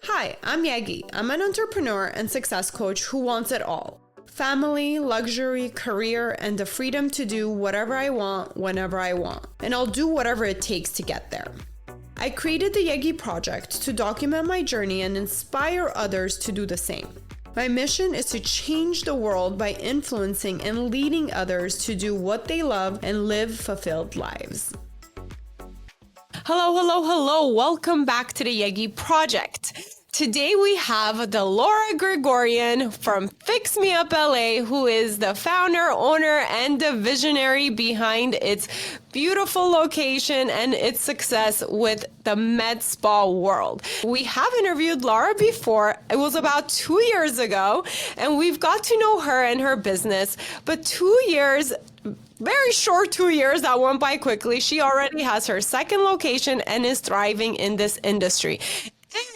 Hi, I'm Yagi. I'm an entrepreneur and success coach who wants it all. Family, luxury, career, and the freedom to do whatever I want, whenever I want. And I'll do whatever it takes to get there. I created the Yagi Project to document my journey and inspire others to do the same. My mission is to change the world by influencing and leading others to do what they love and live fulfilled lives. Hello. Welcome back to the Yagi Project. Today we have the Laura Grigoryan from FixMeUpLA, who is the founder, owner, and the visionary behind its beautiful location and its success with the med spa world. We have interviewed Laura before. It was about 2 years ago, and we've got to know her and her business. But 2 years, very short 2 years that went by quickly. She already has her second location and is thriving in this industry.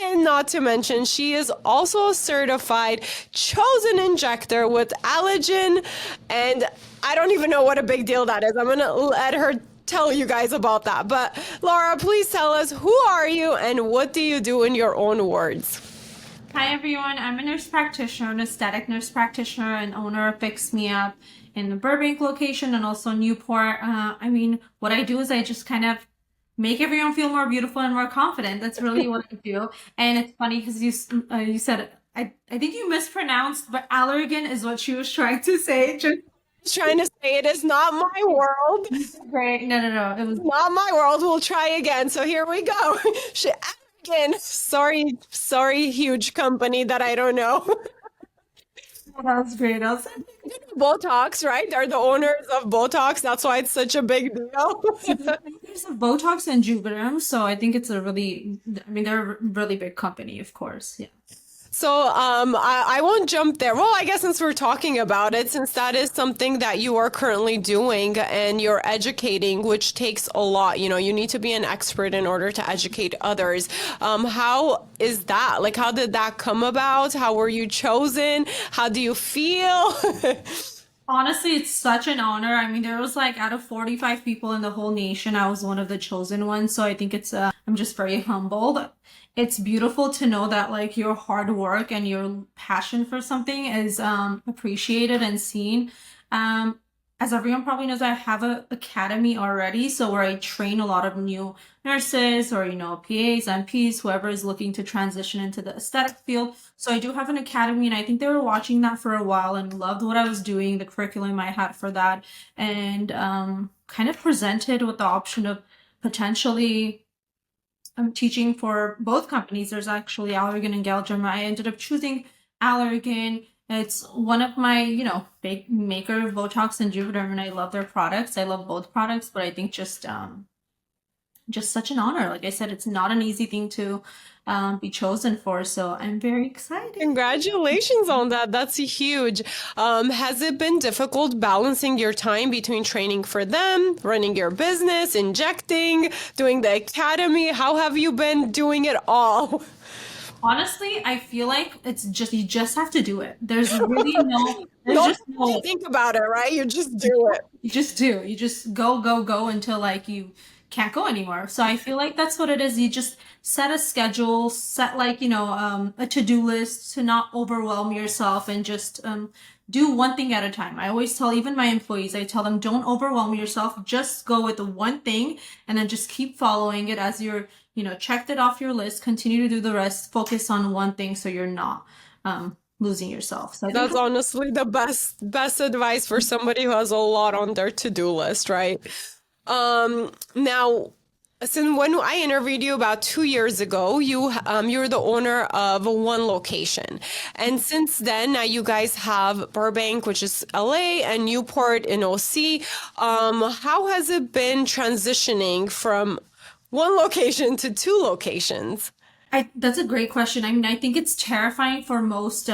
And not to mention, she is also a certified chosen injector with Allergan. And I don't even know what a big deal that is. I'm going to let her tell you guys about that. But Laura, please tell us, who are you and what do you do in your own words? Hi, everyone. I'm a nurse practitioner, an aesthetic nurse practitioner and owner of Fix Me Up in the Burbank location and also Newport. What I do is I just kind of make everyone feel more beautiful and more confident. That's really what I do. And it's funny because you said, I think you mispronounced, but Allergan is what she was trying to say. Just trying to say it is not my world. Great. No. It was not my world. We'll try again. So here we go. Allergan. Sorry, huge company that I don't know. That was great. Botox, right? They're the owners of Botox. That's why it's such a big deal. There's a Botox and Juvederm, so I think it's they're a really big company, of course. Yeah. So I won't jump there. Well, I guess since we're talking about it, since that is something that you are currently doing and you're educating, which takes a lot, you need to be an expert in order to educate others. How is that? Like, how did that come about? How were you chosen? How do you feel? Honestly, it's such an honor. There was out of 45 people in the whole nation, I was one of the chosen ones. So I think I'm just very humbled. It's beautiful to know that your hard work and your passion for something is appreciated and seen. As everyone probably knows, I have an academy already, so where I train a lot of new nurses or, PAs, MPs, whoever is looking to transition into the aesthetic field. So I do have an academy, and I think they were watching that for a while and loved what I was doing, the curriculum I had for that, and kind of presented with the option of potentially teaching for both companies. There's actually Allergan and Galderma. I ended up choosing Allergan. It's one of my, big maker of Botox and Juvederm, and I love their products. I love both products, but I think just such an honor. Like I said, it's not an easy thing to be chosen for, so I'm very excited. Congratulations on that. That's huge. Has it been difficult balancing your time between training for them, running your business, injecting, doing the academy? How have you been doing it all? Honestly, I feel like you just have to do it. There's really no think about it, right? You just do it. You just do. You just go until you can't go anymore. So I feel like that's what it is. You just set a schedule, set a to-do list to not overwhelm yourself, and just do one thing at a time. I always tell even my employees, I tell them, don't overwhelm yourself. Just go with the one thing and then just keep following it as you're, checked it off your list, continue to do the rest, focus on one thing so you're not losing yourself. So that's honestly the best advice for somebody who has a lot on their to-do list, right? Now, since when I interviewed you about 2 years ago, you're the owner of one location. And since then, now you guys have Burbank, which is LA, and Newport in OC. How has it been transitioning from one location to two locations? That's a great question. I think it's terrifying for most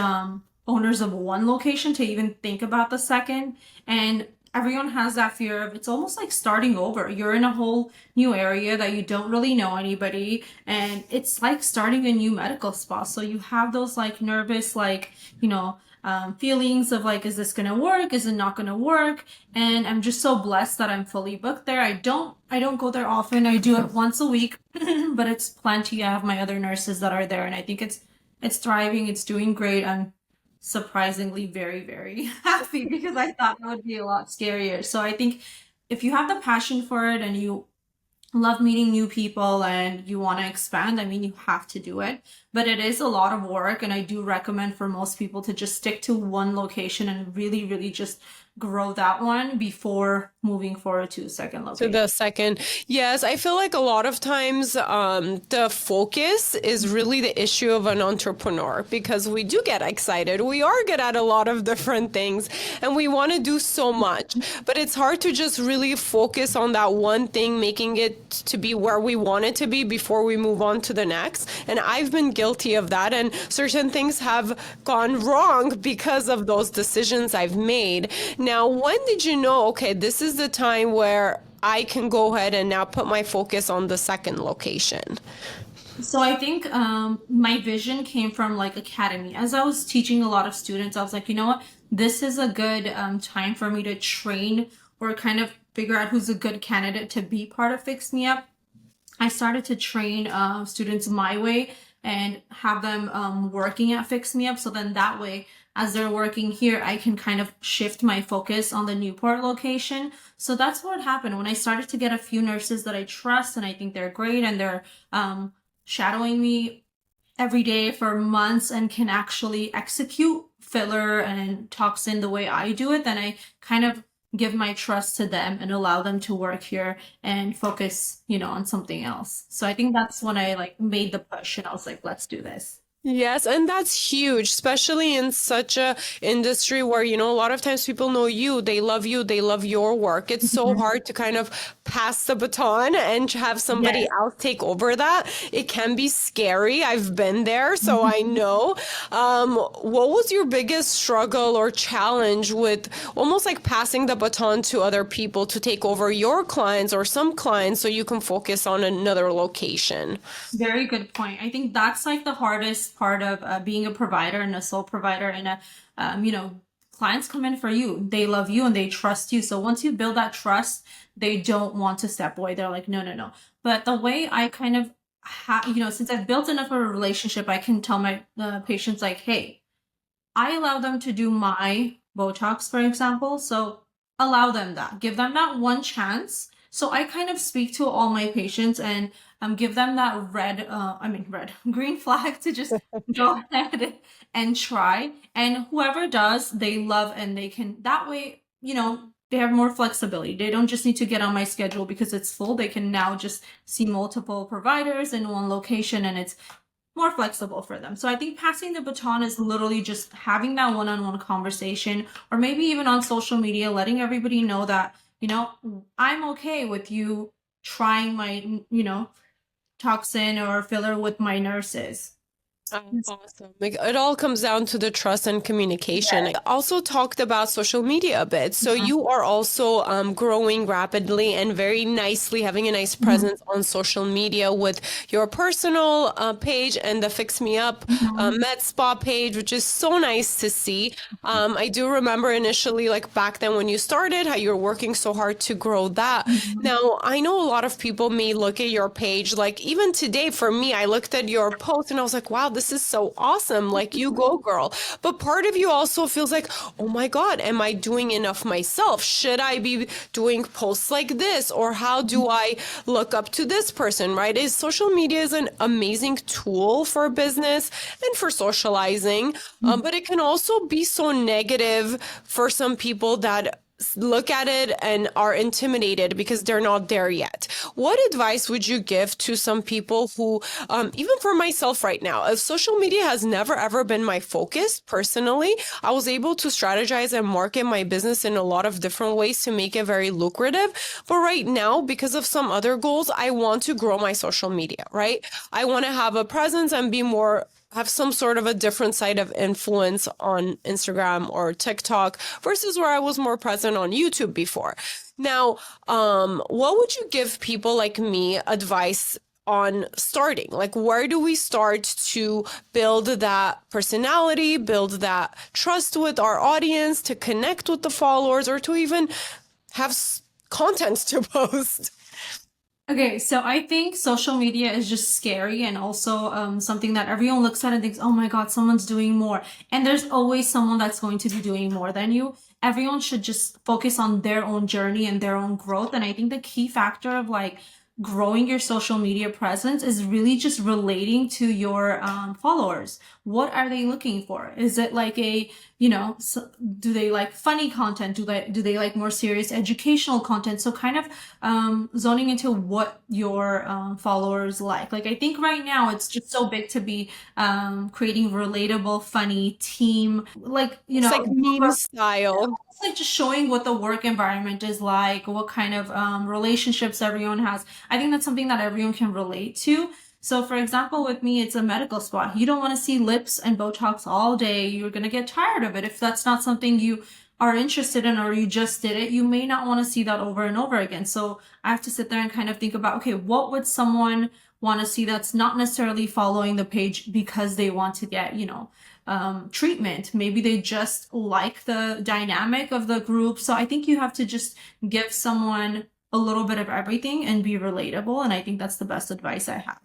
owners of one location to even think about the second. And everyone has that fear of, it's almost like starting over. You're in a whole new area that you don't really know anybody, and it's like starting a new medical spa. So you have those nervous, feelings of like, is this gonna work? Is it not gonna work? And I'm just so blessed that I'm fully booked there. I don't go there often. I do it once a week, but it's plenty. I have my other nurses that are there, and I think it's thriving. It's doing great. I'm surprisingly very, very happy because I thought it would be a lot scarier. So I think if you have the passion for it and you love meeting new people and you want to expand, I mean, you have to do it. But it is a lot of work, and I do recommend for most people to just stick to one location and really, really just grow that one before moving forward to a second To location. the second, yes, I feel like a lot of times the focus is really the issue of an entrepreneur because we do get excited. We are good at a lot of different things and we want to do so much, but it's hard to just really focus on that one thing, making it to be where we want it to be before we move on to the next. And I've been guilty of that, and certain things have gone wrong because of those decisions I've made. Now, when did you know, okay, this is the time where I can go ahead and now put my focus on the second location? So I think my vision came from like academy. As I was teaching a lot of students, I was like, you know what? This is a good time for me to train or kind of figure out who's a good candidate to be part of Fix Me Up. I started to train students my way and have them working at Fix Me Up. So then that way, as they're working here, I can kind of shift my focus on the Newport location. So that's what happened when I started to get a few nurses that I trust and I think they're great and they're shadowing me every day for months and can actually execute filler and toxin the way I do it. Then I kind of give my trust to them and allow them to work here and focus, on something else. So I think that's when I like made the push and I was like, let's do this. Yes, and that's huge, especially in such a industry where, a lot of times people know you, they love your work. It's so hard to kind of pass the baton and have somebody Yes. else take over that. It can be scary. I've been there, so I know. What was your biggest struggle or challenge with almost like passing the baton to other people to take over your clients or some clients so you can focus on another location? Very good point. I think that's like the hardest part of being a provider and a sole provider and clients come in for you. They love you and they trust you. So once you build that trust, they don't want to step away. They're like, no, no, no. But the way I kind of since I've built enough of a relationship, I can tell my patients like, hey, I allow them to do my Botox, for example. So allow them that. Give them that one chance. So I kind of speak to all my patients and give them that green flag to just go ahead and try. And whoever does, they love and they can, that way, they have more flexibility. They don't just need to get on my schedule because it's full. They can now just see multiple providers in one location and it's more flexible for them. So I think passing the baton is literally just having that one-on-one conversation, or maybe even on social media, letting everybody know that, I'm okay with you trying my, toxin or filler with my nurses. Awesome. Like, it all comes down to the trust and communication. I also talked about social media a bit. So you are also growing rapidly and very nicely, having a nice presence on social media with your personal page and the Fix Me Up Med Spa page, which is so nice to see. I do remember initially, like back then when you started, how you're working so hard to grow that. Now, I know a lot of people may look at your page, like even today for me, I looked at your post and I was like, wow, this is so awesome. Like, you go, girl. But part of you also feels like, oh my God, am I doing enough myself? Should I be doing posts like this? Or how do I look up to this person, right? Social media is an amazing tool for business and for socializing, but it can also be so negative for some people that look at it and are intimidated because they're not there yet. What advice would you give to some people who, even for myself right now, if social media has never ever been my focus personally, I was able to strategize and market my business in a lot of different ways to make it very lucrative. But right now, because of some other goals, I want to grow my social media, right? I want to have a presence and have some sort of a different side of influence on Instagram or TikTok versus where I was more present on YouTube before. Now, what would you give people like me advice on starting? Like, where do we start to build that personality, build that trust with our audience, to connect with the followers, or to even have content to post? Okay, so I think social media is just scary, and also something that everyone looks at and thinks, oh my God, someone's doing more. And there's always someone that's going to be doing more than you. Everyone should just focus on their own journey and their own growth. And I think the key factor of like growing your social media presence is really just relating to your followers. What are they looking for? Is it like a, do they like funny content? Do they like more serious educational content? So kind of zoning into what your followers like. Like I think right now it's just so big to be creating relatable, funny team, like, It's like meme style. it's like just showing what the work environment is like, what kind of relationships everyone has. I think that's something that everyone can relate to. So for example, with me, it's a medical spot. You don't want to see lips and Botox all day. You're going to get tired of it. If that's not something you are interested in, or you just did it, you may not want to see that over and over again. So I have to sit there and kind of think about, okay, what would someone want to see that's not necessarily following the page because they want to get, treatment. Maybe they just like the dynamic of the group. So I think you have to just give someone a little bit of everything and be relatable. And I think that's the best advice I have.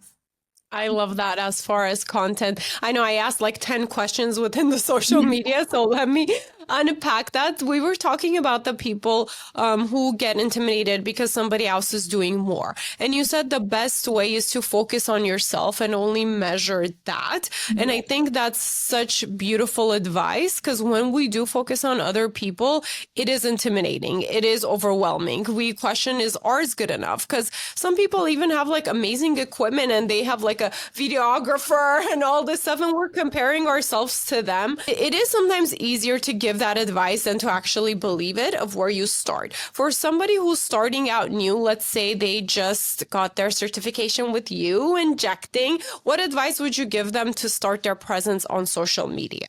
I love that as far as content. I know I asked like 10 questions within the social media, so let me unpack that. We were talking about the people who get intimidated because somebody else is doing more. And you said the best way is to focus on yourself and only measure that. And I think that's such beautiful advice, because when we do focus on other people, it is intimidating. It is overwhelming. We question, is ours good enough? Because some people even have like amazing equipment and they have like a videographer and all this stuff, and we're comparing ourselves to them. It is sometimes easier to give that advice than to actually believe it, of where you start. For somebody who's starting out new, let's say they just got their certification with you, injecting, what advice would you give them to start their presence on social media?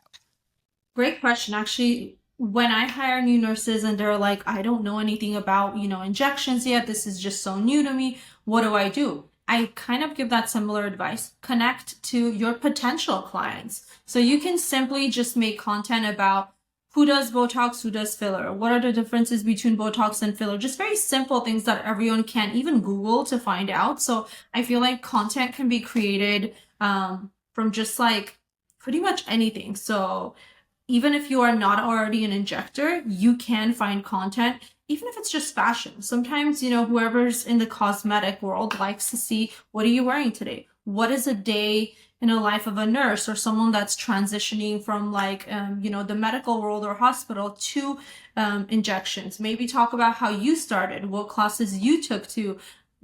Great question. Actually, when I hire new nurses and they're like, I don't know anything about, injections yet, this is just so new to me, what do? I kind of give that similar advice. Connect to your potential clients. So you can simply just make content about who does Botox, who does filler, what are the differences between Botox and filler, just very simple things that everyone can even Google to find out. So I feel like content can be created from just like pretty much anything. So even if you are not already an injector, you can find content, even if it's just fashion. Sometimes, whoever's in the cosmetic world likes to see, what are you wearing today? What is a day in a life of a nurse or someone that's transitioning from like, the medical world or hospital to injections? Maybe talk about how you started, what classes you took to,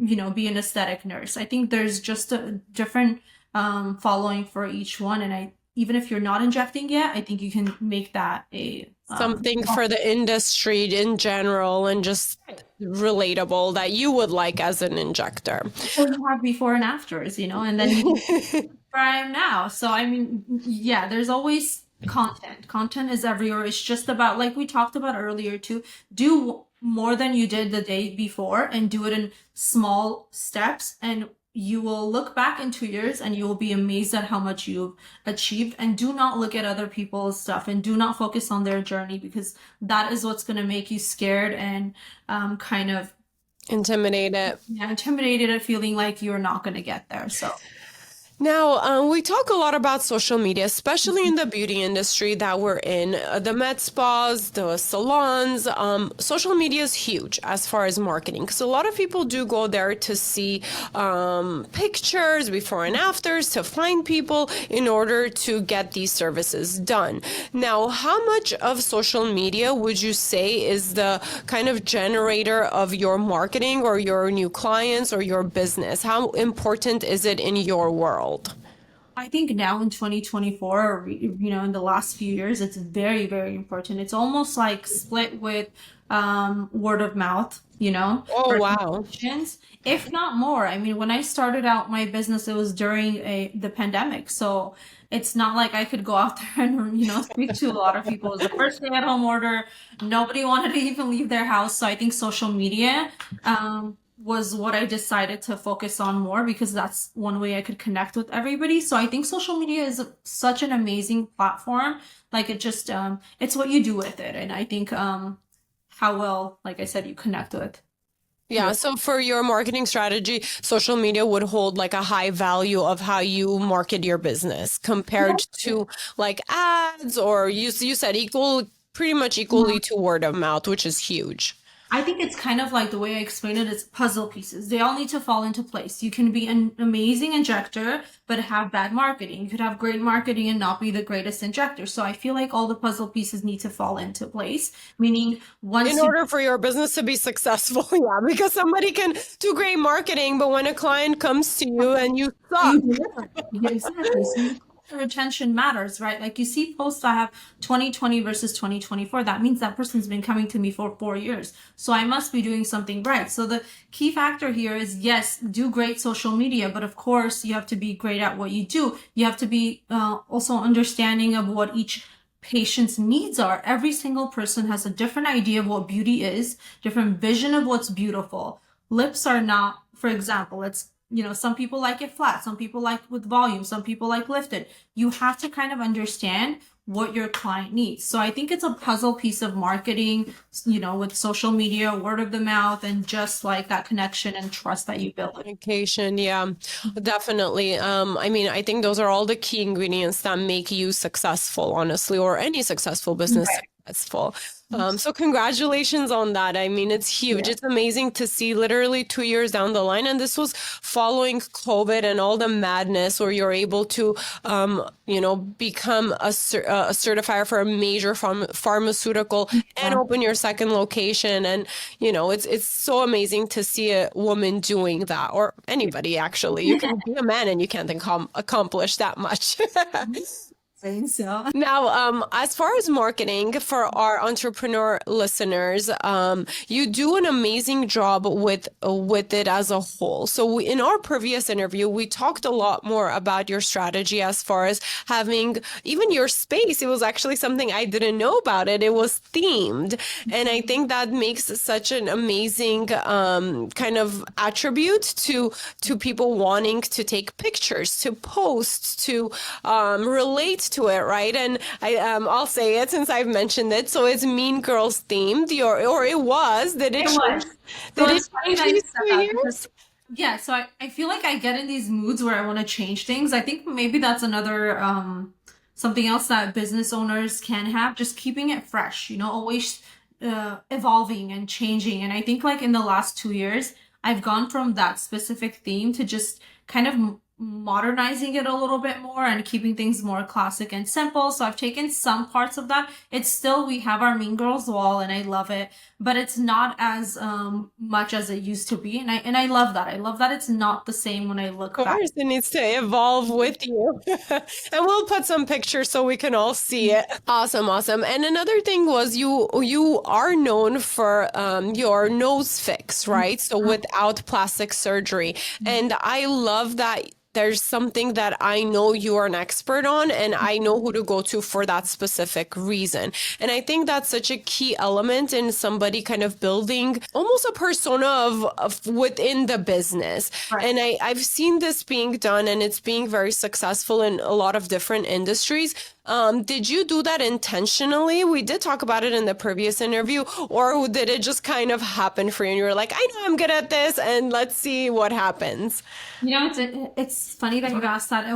be an aesthetic nurse. I think there's just a different following for each one. And even if you're not injecting yet, I think you can make that a something for the industry in general, and just relatable that you would like as an injector. So you have before and afters, and then you where I am now. So I mean, yeah, there's always content. Content is everywhere. It's just about, like we talked about earlier too, do more than you did the day before and do it in small steps, and you will look back in 2 years and you will be amazed at how much you've achieved. And do not look at other people's stuff, and do not focus on their journey, because that is what's going to make you scared and kind of intimidated. Yeah, intimidated at feeling like you're not going to get there. So now, we talk a lot about social media, especially in the beauty industry that we're in, the med spas, the salons. Social media is huge as far as marketing, because a lot of people do go there to see pictures, before and afters, to find people in order to get these services done. Now, how much of social media would you say is the kind of generator of your marketing or your new clients or your business? How important is it in your world? I think now in 2024, in the last few years, it's very, very important. It's almost like split with word of mouth, Oh, wow. If not more. I mean, when I started out my business, it was during the pandemic. So it's not like I could go out there and, speak to a lot of people. It was the first stay-at-home order. Nobody wanted to even leave their house. So I think social media was what I decided to focus on more because that's one way I could connect with everybody. So I think social media is such an amazing platform. Like it just it's what you do with it. And I think how well, like I said, you connect with. Yeah, so for your marketing strategy, social media would hold like a high value of how you market your business compared to like ads, or you said pretty much equally to word of mouth, which is huge. I think it's kind of like the way I explain it is puzzle pieces. They all need to fall into place. You can be an amazing injector, but have bad marketing. You could have great marketing and not be the greatest injector. So I feel like all the puzzle pieces need to fall into place, meaning once In you order for your business to be successful, yeah, because somebody can do great marketing, but when a client comes to you and you suck. you deliver. Yeah, exactly. So retention matters, right? Like you see posts I have 2020 versus 2024. That means that person's been coming to me for 4 years. So I must be doing something right. So the key factor here is yes, do great social media, but of course you have to be great at what you do. You have to be also understanding of what each patient's needs are. Every single person has a different idea of what beauty is, different vision of what's beautiful. Lips are not, for example, some people like it flat, some people like with volume, some people like lifted. You have to kind of understand what your client needs. So I think it's a puzzle piece of marketing, with social media, word of the mouth, and just like that connection and trust that you build. Communication, yeah, definitely. I mean, I think those are all the key ingredients that make you successful, honestly, or any successful business successful. So congratulations on that. I mean, it's huge. It's amazing to see literally 2 years down the line. And this was following COVID and all the madness where you're able to, become a certifier for a major pharmaceutical and open your second location. And, it's so amazing to see a woman doing that, or anybody actually. You can be a man and you can't accomplish that much. So Now, as far as marketing for our entrepreneur listeners, you do an amazing job with it as a whole. So in our previous interview, we talked a lot more about your strategy as far as having even your space. It was actually something I didn't know about it. It was themed, and I think that makes such an amazing kind of attribute to people wanting to take pictures, to post, to relate to it, right? And I'll say it since I've mentioned it. So it's Mean Girls themed, or it was. Did it? it was. Did So it it's funny that change you these said 2 that years? because yeah, so I feel like I get in these moods where I want to change things. I think maybe that's another something else that business owners can have, just keeping it fresh, always evolving and changing. And I think like in the last 2 years, I've gone from that specific theme to just kind of modernizing it a little bit more and keeping things more classic and simple. So I've taken some parts of that. It's still, we have our Mean Girls wall and I love it, but it's not as much as it used to be. And I love that. I love that it's not the same when I look Of back. course, it needs to evolve with you. And we'll put some pictures so we can all see it. Awesome, awesome. And another thing was you are known for your nose fix, right? So without plastic surgery. And I love that there's something that I know you are an expert on, and I know who to go to for that specific reason. And I think that's such a key element in somebody kind of building almost a persona of within the business. Right. And I've seen this being done, and it's being very successful in a lot of different industries. Did you do that intentionally? We did talk about it in the previous interview, or did it just kind of happen for you and you were like, I know I'm good at this and let's see what happens? It's funny that you asked that.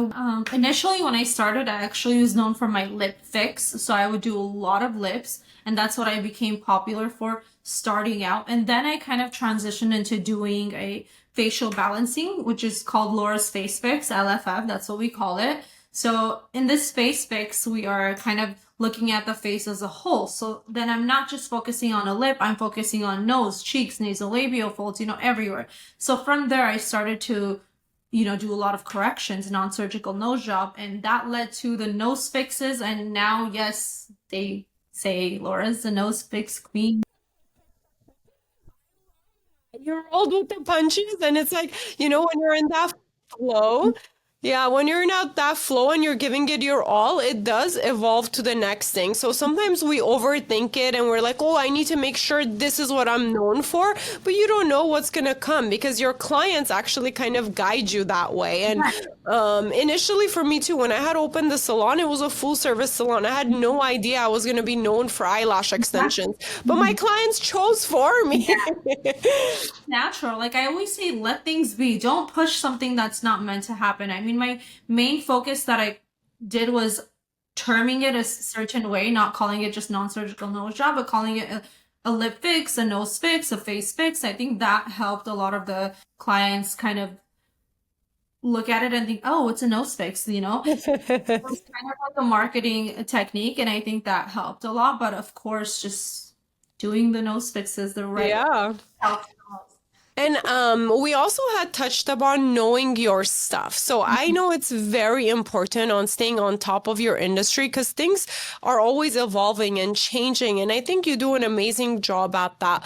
Initially, when I started, I actually was known for my lip fix. So I would do a lot of lips, and that's what I became popular for starting out. And then I kind of transitioned into doing a facial balancing, which is called Laura's Face Fix, LFF. That's what we call it. So in this face fix, we are kind of looking at the face as a whole. So then I'm not just focusing on a lip, I'm focusing on nose, cheeks, nasolabial folds, everywhere. So from there, I started to, do a lot of corrections, non-surgical nose job, and that led to the nose fixes. And now, yes, they say Laura's the nose fix queen. You're rolled with the punches, and it's like, when you're in that flow, Yeah, when you're in that flow and you're giving it your all, it does evolve to the next thing. So sometimes we overthink it and we're like, oh, I need to make sure this is what I'm known for. But you don't know what's going to come because your clients actually kind of guide you that way. And initially for me too, when I had opened the salon, it was a full service salon. I had no idea I was going to be known for eyelash extensions, but my clients chose for me. Natural. Like I always say, let things be. Don't push something that's not meant to happen. I mean, my main focus that I did was terming it a certain way, not calling it just non-surgical nose job, but calling it a lip fix, a nose fix, a face fix. I think that helped a lot of the clients kind of look at it and think, oh, it's a nose fix, you know? It's kind of like a marketing technique, and I think that helped a lot. But of course, just doing the nose fixes the right way Yeah. helped the most. And we also had touched upon knowing your stuff. So I know it's very important on staying on top of your industry because things are always evolving and changing. And I think you do an amazing job at that.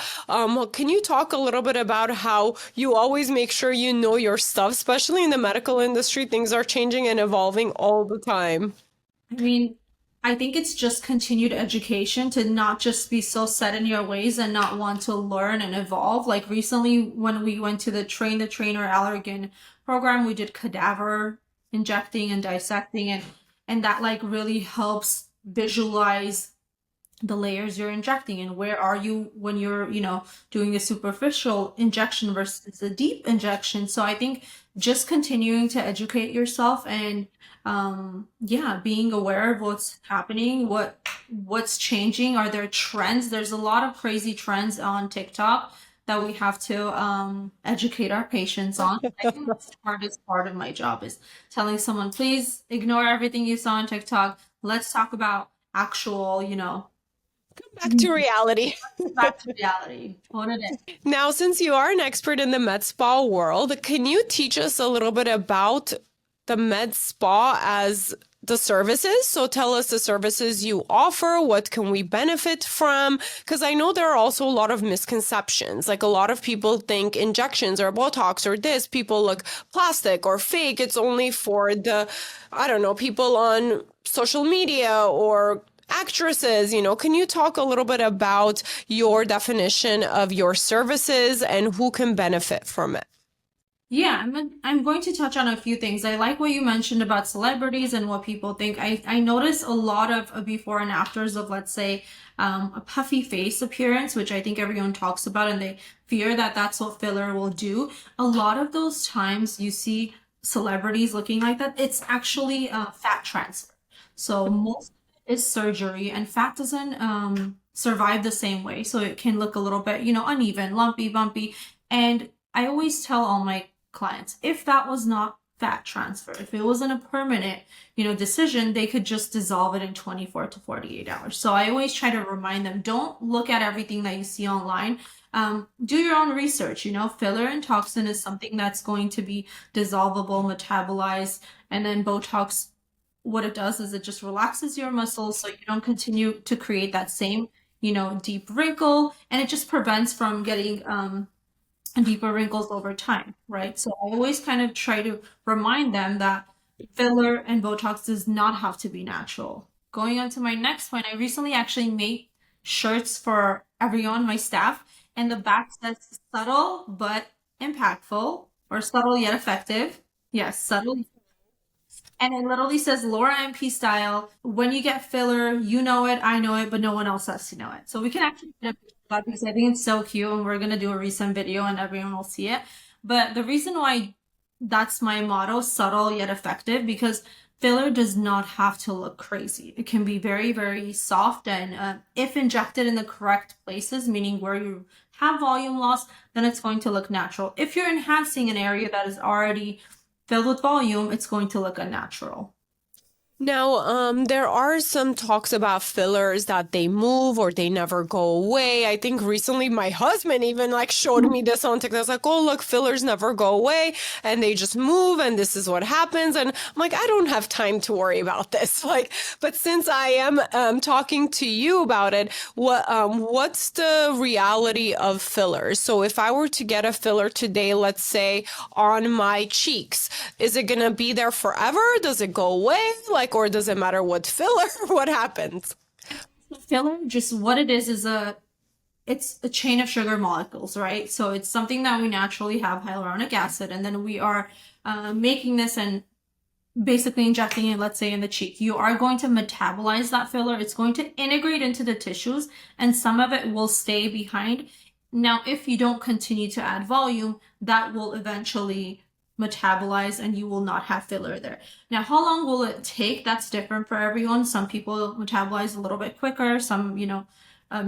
Can you talk a little bit about how you always make sure you know your stuff, especially in the medical industry? Things are changing and evolving all the time. I mean, I think it's just continued education to not just be so set in your ways and not want to learn and evolve. Like recently, when we went to the Train the Trainer Allergan program, we did cadaver injecting and dissecting, and that like really helps visualize the layers you're injecting and where are you when you're, doing a superficial injection versus a deep injection. So I think just continuing to educate yourself and yeah, being aware of what's happening, what's changing. Are there trends? There's a lot of crazy trends on TikTok that we have to educate our patients on. I think that's the hardest part of my job is telling someone, please ignore everything you saw on TikTok. Let's talk about actual, Back to reality. back to reality. What it is. Now, since you are an expert in the med spa world, can you teach us a little bit about the med spa as the services? So tell us the services you offer. What can we benefit from? Because I know there are also a lot of misconceptions. Like a lot of people think injections or Botox or this, people look plastic or fake. It's only for the, I don't know, people on social media or actresses. Can you talk a little bit about your definition of your services and who can benefit from it? Yeah, I'm going to touch on a few things. I like what you mentioned about celebrities and what people think. I notice a lot of before and afters of, let's say, a puffy face appearance, which I think everyone talks about, and they fear that that's what filler will do. A lot of those times you see celebrities looking like that, it's actually fat transfer. So most of it is surgery, and fat doesn't survive the same way. So it can look a little bit, uneven, lumpy, bumpy. And I always tell all my clients, if that was not fat transfer, if it wasn't a permanent, decision, they could just dissolve it in 24 to 48 hours. So I always try to remind them, don't look at everything that you see online. Do your own research. Filler and toxin is something that's going to be dissolvable, metabolized, and then Botox, what it does is it just relaxes your muscles so you don't continue to create that same, deep wrinkle, and it just prevents from getting deeper wrinkles over time, right? So I always kind of try to remind them that filler and Botox does not have to be natural. Going on to my next point, I recently actually made shirts for everyone, my staff, and the back says subtle but impactful, or subtle yet effective. Yes, subtle. And it literally says Laura MP style. When you get filler, you know it, I know it, but no one else has to know it. So we can actually put a picture of that because I think it's so cute, and we're gonna do a recent video and everyone will see it. But the reason why that's my motto, subtle yet effective, because filler does not have to look crazy. It can be very, very soft, and if injected in the correct places, meaning where you have volume loss, then it's going to look natural. If you're enhancing an area that is already filled with volume, it's going to look unnatural. Now, there are some talks about fillers that they move or they never go away. I think recently my husband even like showed me this on TikTok. I was like, oh, look, fillers never go away and they just move and this is what happens. And I'm like, I don't have time to worry about this. Like, but since I am talking to you about it, what's the reality of fillers? So if I were to get a filler today, let's say on my cheeks, is it gonna be there forever? Does it go away? Like, or does it matter what filler? What happens? Filler, just what it is it's a chain of sugar molecules, right? So it's something that we naturally have, hyaluronic acid, and then we are making this and basically injecting it, let's say in the cheek. You are going to metabolize that filler. It's going to integrate into the tissues, and some of it will stay behind. Now, if you don't continue to add volume, that will eventually metabolize and you will not have filler there. Now, how long will it take? That's different for everyone. Some people metabolize a little bit quicker, some,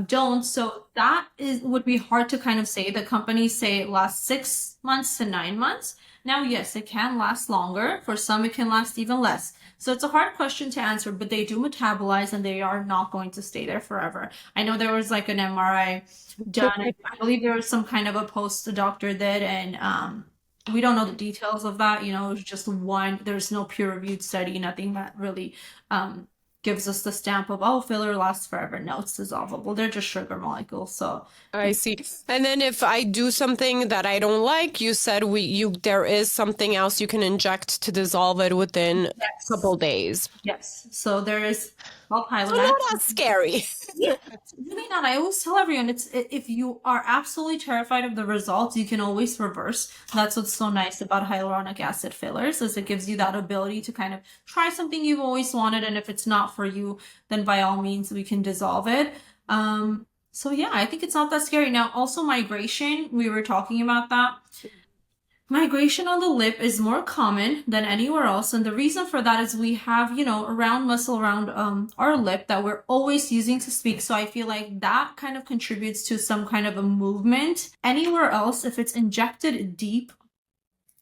don't. So that would be hard to kind of say. The companies say it lasts 6 months to 9 months. Now, yes, it can last longer. For some, it can last even less. So it's a hard question to answer, but they do metabolize and they are not going to stay there forever. I know there was like an MRI done. I believe there was some kind of a post the doctor did, and we don't know the details of that. It was just one, there's no peer-reviewed study, nothing that really gives us the stamp of, oh, filler lasts forever. No, it's dissolvable. They're just sugar molecules. So I see. And then if I do something that I don't like, you said there is something else you can inject to dissolve it within a couple days. yes, so there is called So Hyaluronic. not that scary. Yeah, it's really not. I always tell everyone if you are absolutely terrified of the results, you can always reverse. That's what's so nice about hyaluronic acid fillers, is it gives you that ability to kind of try something you've always wanted, and if it's not for you, then by all means we can dissolve it. So yeah, I think it's not that scary. Now, also migration, we were talking about that. Migration on the lip is more common than anywhere else, and the reason for that is we have, a round muscle around our lip that we're always using to speak. So I feel like that kind of contributes to some kind of a movement. Anywhere else, if it's injected deep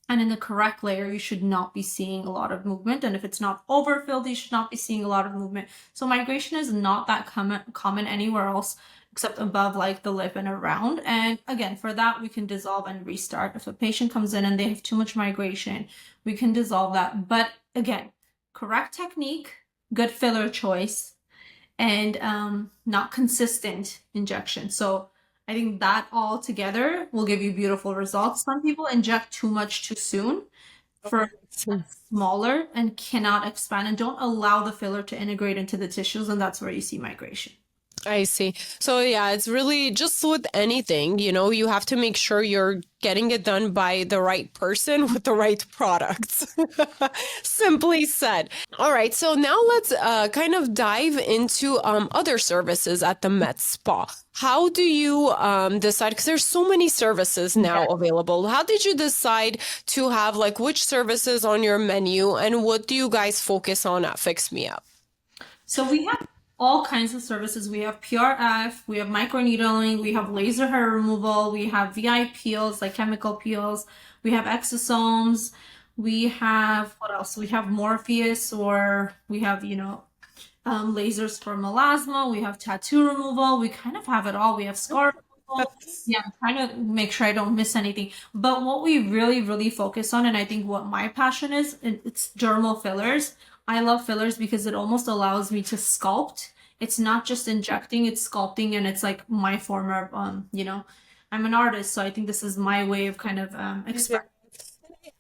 and in the correct layer, you should not be seeing a lot of movement. And if it's not overfilled, you should not be seeing a lot of movement. So migration is not that common anywhere else, except above like the lip and around. And again, for that, we can dissolve and restart. If a patient comes in and they have too much migration, we can dissolve that. But again, correct technique, good filler choice, and not consistent injection. So I think that all together will give you beautiful results. Some people inject too much too soon for smaller and cannot expand and don't allow the filler to integrate into the tissues, and that's where you see migration. I see. So yeah, it's really just with anything, you have to make sure you're getting it done by the right person with the right products. Simply said. All right. So now let's kind of dive into other services at the Met Spa. How do you decide? Because there's so many services now available. How did you decide to have like which services on your menu, and what do you guys focus on at Fix Me Up? So we have all kinds of services. We have PRF, we have microneedling, we have laser hair removal, we have VI peels, like chemical peels, we have exosomes, we have, what else? We have Morpheus, or we have, lasers for melasma, we have tattoo removal, we kind of have it all. We have scar removal. Yeah, I'm trying to make sure I don't miss anything. But what we really, really focus on, and I think what my passion is, it's dermal fillers. I love fillers because it almost allows me to sculpt. It's not just injecting, it's sculpting, and it's like my form of, I'm an artist, so I think this is my way of kind of expressing.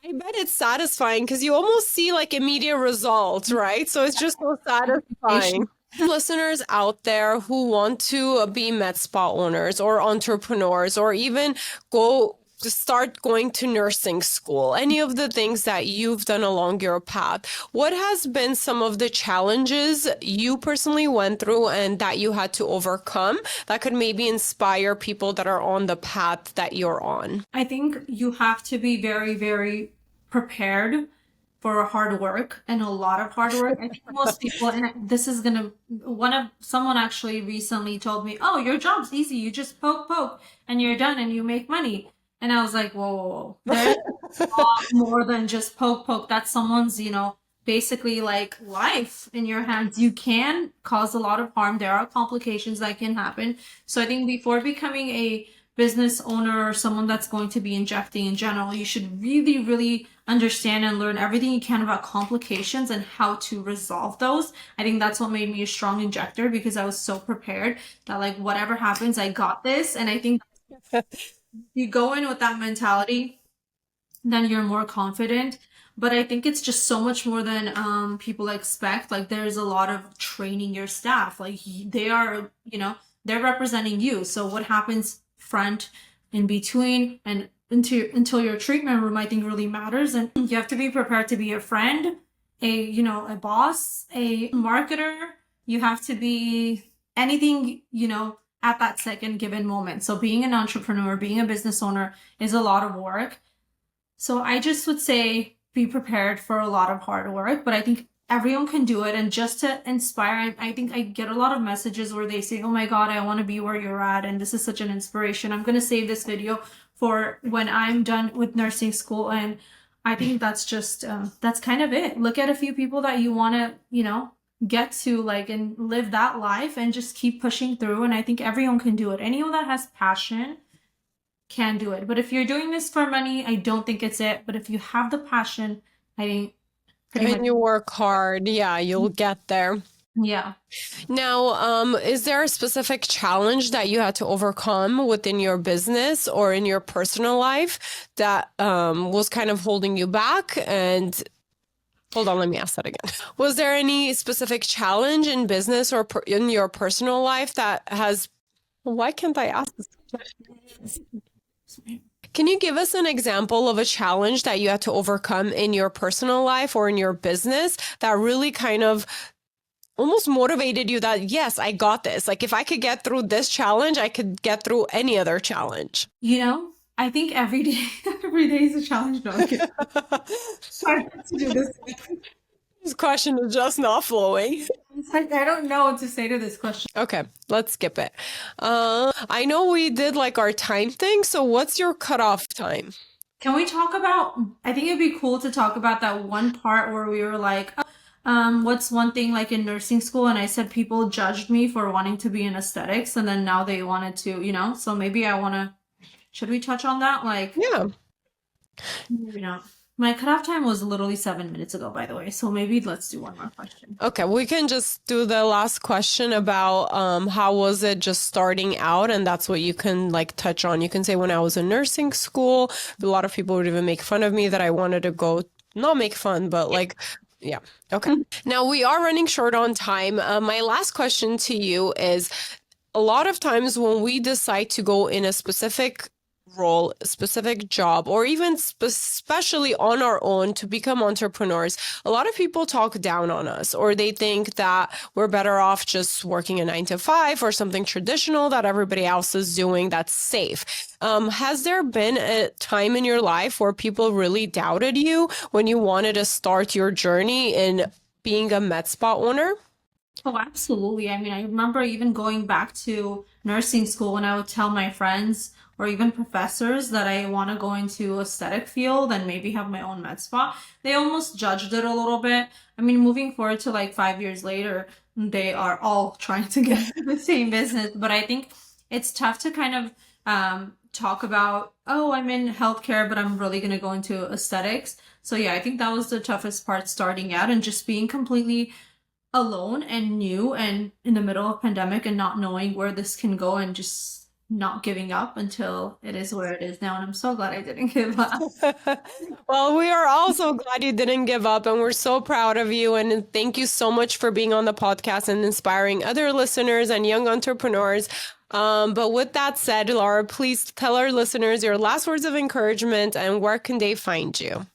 I bet it's satisfying because you almost see like immediate results, right? So it's just so satisfying. Listeners out there who want to be med spa owners or entrepreneurs, or even to start going to nursing school, any of the things that you've done along your path, what has been some of the challenges you personally went through and that you had to overcome that could maybe inspire people that are on the path that you're on? I think you have to be very, very prepared for hard work, and a lot of hard work. I think most people, and this is someone actually recently told me, oh, your job's easy. You just poke, and you're done and you make money. And I was like, whoa. There's a lot more than just poke. That's someone's, basically like life in your hands. You can cause a lot of harm. There are complications that can happen. So I think before becoming a business owner or someone that's going to be injecting in general, you should really, really understand and learn everything you can about complications and how to resolve those. I think that's what made me a strong injector, because I was so prepared that like whatever happens, I got this. And I think you go in with that mentality, then you're more confident. But I think it's just so much more than people expect. Like there's a lot of training your staff. Like they are, they're representing you. So what happens front, in between, and until your treatment room, I think really matters. And you have to be prepared to be a friend, a boss, a marketer. You have to be anything, at that second given moment. So being an entrepreneur, being a business owner is a lot of work. So I just would say be prepared for a lot of hard work, but I think everyone can do it. And just to inspire, I think I get a lot of messages where they say, oh my God, I want to be where you're at. And this is such an inspiration. I'm going to save this video for when I'm done with nursing school. And I think that's just, that's kind of it. Look at a few people that you want to, get to like and live that life and just keep pushing through. And I think everyone can do it. Anyone that has passion can do it. But if you're doing this for money, I don't think it's it. But if you have the passion, I think pretty much. You work hard, yeah, you'll get there. Yeah. Now, is there a specific challenge that you had to overcome within your business or in your personal life that was kind of holding you back? And hold on, let me ask that again. Was there any specific challenge in business or in your personal life that has, why can't I ask this question? Can you give us an example of a challenge that you had to overcome in your personal life or in your business that really kind of almost motivated you that, yes, I got this. Like if I could get through this challenge, I could get through any other challenge. I think every day is a challenge. No, okay. Try not to do this. This question is just not flowing. It's like, I don't know what to say to this question. Okay, let's skip it. I know we did like our time thing. So what's your cutoff time? Can we talk about, I think it'd be cool to talk about that one part where we were like, what's one thing like in nursing school? And I said people judged me for wanting to be in aesthetics, and then now they wanted to, so maybe should we touch on that? Like, yeah, maybe not. My cutoff time was literally 7 minutes ago, by the way. So maybe let's do one more question. Okay, we can just do the last question about how was it just starting out, and that's what you can like touch on. You can say when I was in nursing school, a lot of people would even make fun of me that I wanted to go, not make fun, but like, yeah. Okay. Now we are running short on time. My last question to you is, a lot of times when we decide to go in a specific role, a specific job, or even especially on our own to become entrepreneurs, a lot of people talk down on us, or they think that we're better off just working a 9 to 5 or something traditional that everybody else is doing that's safe. Has there been a time in your life where people really doubted you when you wanted to start your journey in being a med spa owner? Oh, absolutely. I mean, I remember even going back to nursing school when I would tell my friends or even professors that I want to go into aesthetic field and maybe have my own med spa. They almost judged it a little bit. I mean, moving forward to like 5 years later, they are all trying to get into the same business. But I think it's tough to kind of talk about, oh, I'm in healthcare, but I'm really going to go into aesthetics. So yeah, I think that was the toughest part starting out, and just being completely alone and new and in the middle of pandemic and not knowing where this can go, and just not giving up until it is where it is now. And I'm so glad I didn't give up. Well, we are also glad you didn't give up, and we're so proud of you. And thank you so much for being on the podcast and inspiring other listeners and young entrepreneurs. But with that said, Laura, please tell our listeners your last words of encouragement and where can they find you?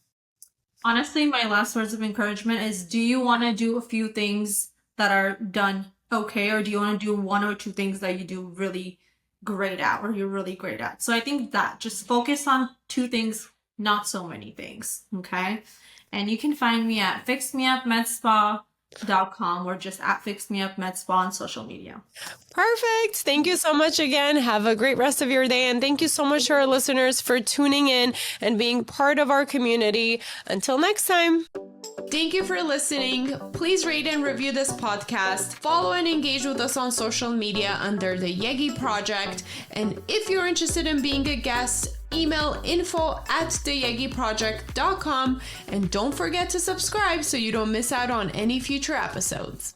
Honestly, my last words of encouragement is, do you want to do a few things that are done okay, or do you want to do 1 or 2 things that you do really great at, or you're really great at? So I think that just focus on 2 things, not so many things, okay? And you can find me at FixMeUp Med Spa FixMeUpLA.com or just at FixMeUpMedSpa on social media. Perfect. Thank you so much again. Have a great rest of your day. And thank you so much to our listeners for tuning in and being part of our community. Until next time. Thank you for listening. Please rate and review this podcast. Follow and engage with us on social media under the Yegi Project. And if you're interested in being a guest, email info@theyegiproject.com. And don't forget to subscribe so you don't miss out on any future episodes.